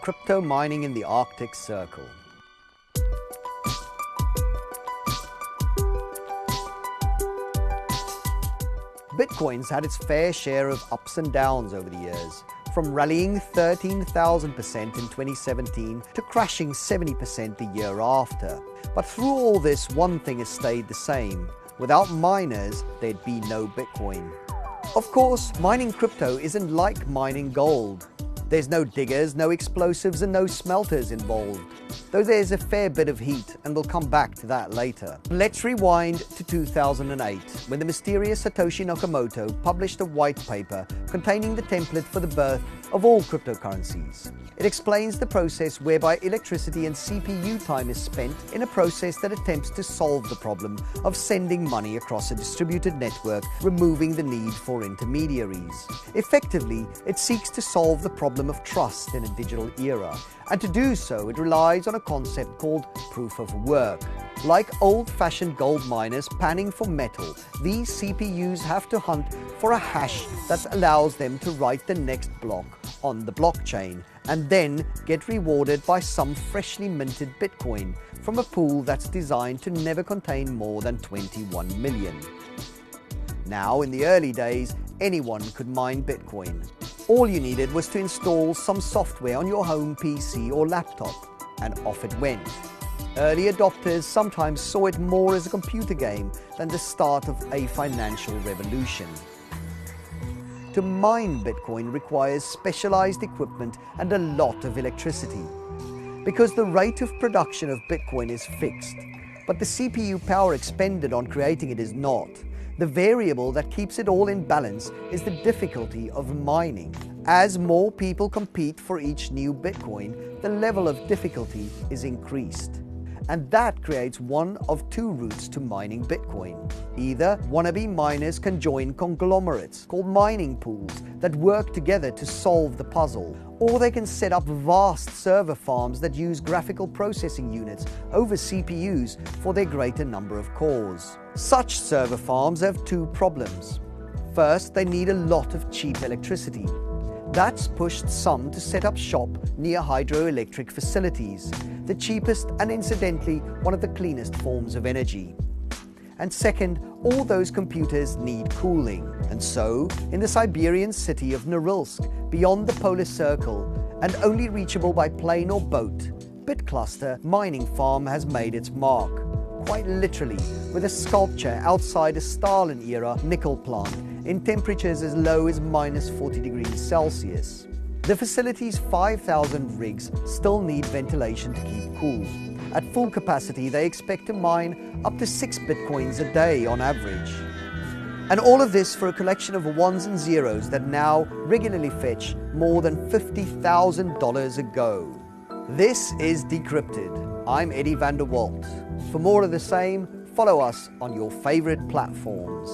crypto mining in the Arctic Circle. Bitcoin's had its fair share of ups and downs over the years, from rallying 13,000% in 2017 to crashing 70% the year after. But through all this, one thing has stayed the same. Without miners, there'd be no Bitcoin. Of course, mining crypto isn't like mining gold. There's no diggers, no explosives, and no smelters involved, though there's a fair bit of heat, and we'll come back to that later. Let's rewind to 2008, when the mysterious Satoshi Nakamoto published a white paper containing the template for the birth of all cryptocurrencies. It explains the process whereby electricity and CPU time is spent in a process that attempts to solve the problem of sending money across a distributed network, removing the need for intermediaries. Effectively, it seeks to solve the problem of trust in a digital era, and to do so, it relies on a concept called proof of work. Like old-fashioned gold miners panning for metal, these CPUs have to hunt for a hash that allows them to write the next block on the blockchain, and then get rewarded by some freshly minted Bitcoin from a pool that's designed to never contain more than 21 million. Now, in the early days, anyone could mine Bitcoin. All you needed was to install some software on your home PC or laptop, and off it went. Early adopters sometimes saw it more as a computer game than the start of a financial revolution. To mine Bitcoin requires specialized equipment and a lot of electricity, because the rate of production of Bitcoin is fixed, but the CPU power expended on creating it is not. The variable that keeps it all in balance is the difficulty of mining. As more people compete for each new Bitcoin, the level of difficulty is increased. And that creates one of two routes to mining Bitcoin. Either wannabe miners can join conglomerates called mining pools that work together to solve the puzzle, or they can set up vast server farms that use graphical processing units over CPUs for their greater number of cores. Such server farms have two problems. First, they need a lot of cheap electricity. That's pushed some to set up shop near hydroelectric facilities, the cheapest and incidentally one of the cleanest forms of energy. And second, all those computers need cooling. And so, in the Siberian city of Norilsk, beyond the polar circle, and only reachable by plane or boat, BitCluster Mining Farm has made its mark. Quite literally, with a sculpture outside a Stalin-era nickel plant in temperatures as low as minus 40 degrees Celsius. The facility's 5,000 rigs still need ventilation to keep cool. At full capacity, they expect to mine up to 6 Bitcoins a day on average. And all of this for a collection of ones and zeros that now regularly fetch more than $50,000 a go. This is Decrypted. I'm Eddie van der Walt. For more of the same, follow us on your favorite platforms.